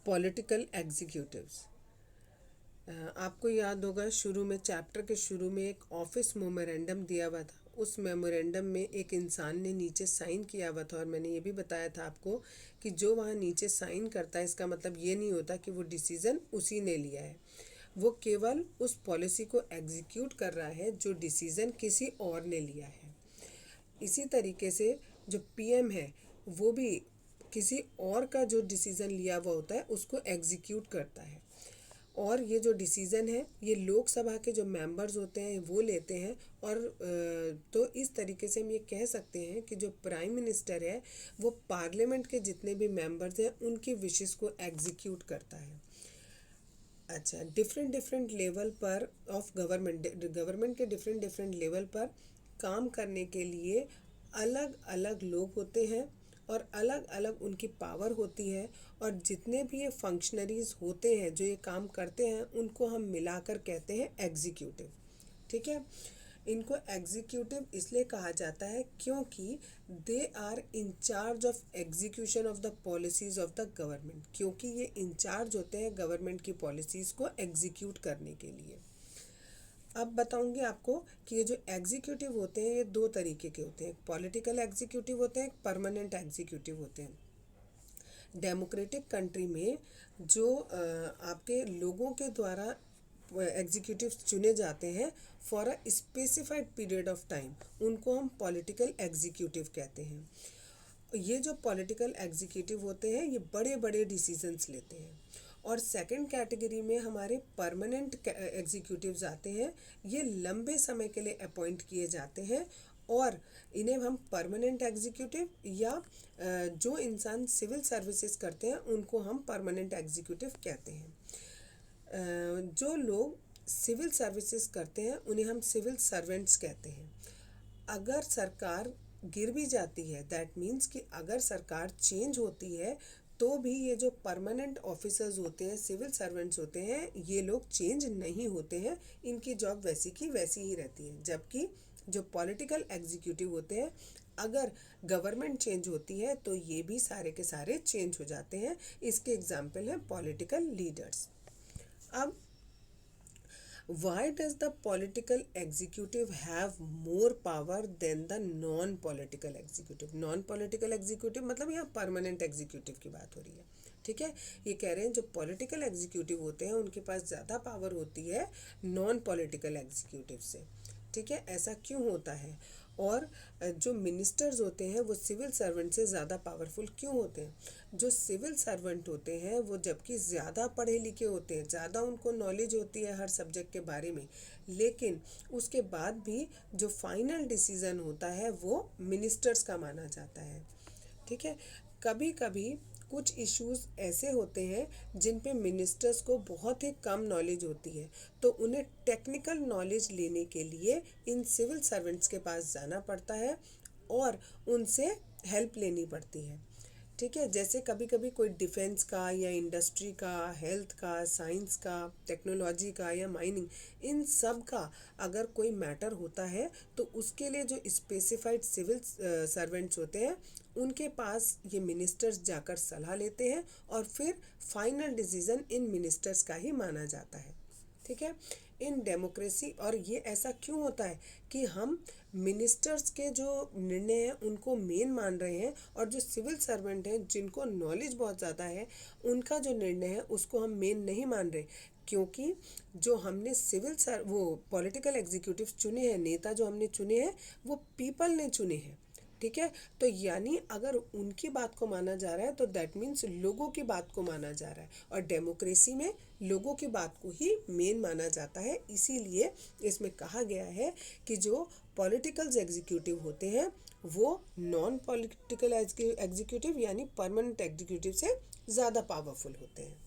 Political executives. आपको याद होगा शुरू में, चैप्टर के शुरू में एक ऑफिस मेमोरेंडम दिया हुआ था। उस मेमोरेंडम में एक इंसान ने नीचे साइन किया हुआ था, और मैंने ये भी बताया था आपको कि जो वहाँ नीचे साइन करता है, इसका मतलब ये नहीं होता कि वो डिसीज़न उसी ने लिया है। वो केवल उस पॉलिसी को एग्जीक्यूट कर रहा है जो डिसीज़न किसी और ने लिया है। इसी तरीके से जो पीएम है वो भी किसी और का जो डिसीज़न लिया हुआ होता है उसको एग्जीक्यूट करता है। और ये जो डिसीज़न है ये लोकसभा के जो मेंबर्स होते हैं वो लेते हैं। और तो इस तरीके से हम ये कह सकते हैं कि जो प्राइम मिनिस्टर है वो पार्लियामेंट के जितने भी मेंबर्स हैं उनकी विशेस को एग्जीक्यूट करता है। अच्छा, डिफरेंट लेवल पर ऑफ गवर्नमेंट के डिफरेंट लेवल पर काम करने के लिए अलग अलग लोग होते हैं और अलग अलग उनकी पावर होती है। और जितने भी ये फंक्शनरीज होते हैं जो ये काम करते हैं उनको हम मिलाकर कहते हैं एग्जीक्यूटिव। ठीक है, इनको एग्जीक्यूटिव इसलिए कहा जाता है क्योंकि they are in charge of execution of the policies of the government, क्योंकि ये इंचार्ज होते हैं गवर्नमेंट की पॉलिसीज़ को एग्जीक्यूट करने के लिए। अब बताऊंगी आपको कि ये जो एग्जीक्यूटिव होते हैं ये दो तरीके के होते हैं। एक पॉलिटिकल एग्जीक्यूटिव होते हैं, एक परमानेंट एग्जीक्यूटिव होते हैं। डेमोक्रेटिक कंट्री में जो आपके लोगों के द्वारा एग्जीक्यूटिव चुने जाते हैं for a specified period of time, उनको हम पॉलिटिकल एग्जीक्यूटिव कहते हैं। ये जो पॉलिटिकल एग्जीक्यूटिव होते हैं ये बड़े बड़े डिसीजंस लेते हैं। और सेकंड कैटेगरी में हमारे परमानेंट एग्जीक्यूटिव्स आते हैं। ये लंबे समय के लिए अपॉइंट किए जाते हैं और इन्हें हम परमानेंट एग्जीक्यूटिव या जो इंसान सिविल सर्विसेज करते हैं उनको हम परमानेंट एग्जीक्यूटिव कहते हैं। जो लोग सिविल सर्विसेज करते हैं उन्हें हम सिविल सर्वेंट्स कहते हैं। अगर सरकार गिर भी जाती है, दैट मीन्स कि अगर सरकार चेंज होती है तो भी ये जो परमानेंट ऑफिसर्स होते हैं, सिविल सर्वेंट्स होते हैं, ये लोग चेंज नहीं होते हैं, इनकी जॉब वैसी की वैसी ही रहती है। जबकि जो पॉलिटिकल एग्जीक्यूटिव होते हैं, अगर गवर्नमेंट चेंज होती है तो ये भी सारे के सारे चेंज हो जाते हैं। इसके एग्जाम्पल हैं पॉलिटिकल लीडर्स। अब why does the political executive have more power than the non political executive? non political executive मतलब यहाँ परमानेंट एग्जीक्यूटिव की बात हो रही है। ठीक है, ये कह रहे हैं जो पॉलिटिकल एग्जीक्यूटिव होते हैं उनके पास ज़्यादा पावर होती है नॉन पॉलिटिकल एग्जीक्यूटिव से। ठीक है, ऐसा क्यों होता है? और जो मिनिस्टर्स होते हैं वो सिविल सर्वेंट से ज़्यादा पावरफुल क्यों होते हैं? जो सिविल सर्वेंट होते हैं वो जबकि ज़्यादा पढ़े लिखे होते हैं, ज़्यादा उनको नॉलेज होती है हर सब्जेक्ट के बारे में, लेकिन उसके बाद भी जो फाइनल डिसीज़न होता है वो मिनिस्टर्स का माना जाता है। ठीक है, कभी कभी कुछ इश्यूज़ ऐसे होते हैं जिन पे मिनिस्टर्स को बहुत ही कम नॉलेज होती है, तो उन्हें टेक्निकल नॉलेज लेने के लिए इन सिविल सर्वेंट्स के पास जाना पड़ता है और उनसे हेल्प लेनी पड़ती है। ठीक है, जैसे कभी कभी कोई डिफेंस का या इंडस्ट्री का, हेल्थ का, साइंस का, टेक्नोलॉजी का या माइनिंग, इन सब का अगर कोई मैटर होता है तो उसके लिए जो स्पेसिफाइड सिविल सर्वेंट्स होते हैं उनके पास ये मिनिस्टर्स जाकर सलाह लेते हैं और फिर फाइनल डिसीजन इन मिनिस्टर्स का ही माना जाता है। ठीक है, इन डेमोक्रेसी, और ये ऐसा क्यों होता है कि हम मिनिस्टर्स के जो निर्णय हैं उनको मेन मान रहे हैं और जो सिविल सर्वेंट हैं जिनको नॉलेज बहुत ज़्यादा है उनका जो निर्णय है उसको हम मेन नहीं मान रहे, क्योंकि जो हमने वो पॉलिटिकल एग्जीक्यूटिव चुने हैं, नेता जो हमने चुने हैं वो पीपल ने चुने हैं। ठीक है, तो यानी अगर उनकी बात को माना जा रहा है तो दैट मीन्स लोगों की बात को माना जा रहा है, और डेमोक्रेसी में लोगों की बात को ही मेन माना जाता है। इसीलिए इसमें कहा गया है कि जो पॉलिटिकल एग्जीक्यूटिव होते हैं वो नॉन पॉलिटिकल एग्जीक्यूटिव यानी परमानेंट एग्जीक्यूटिव से ज़्यादा पावरफुल होते हैं।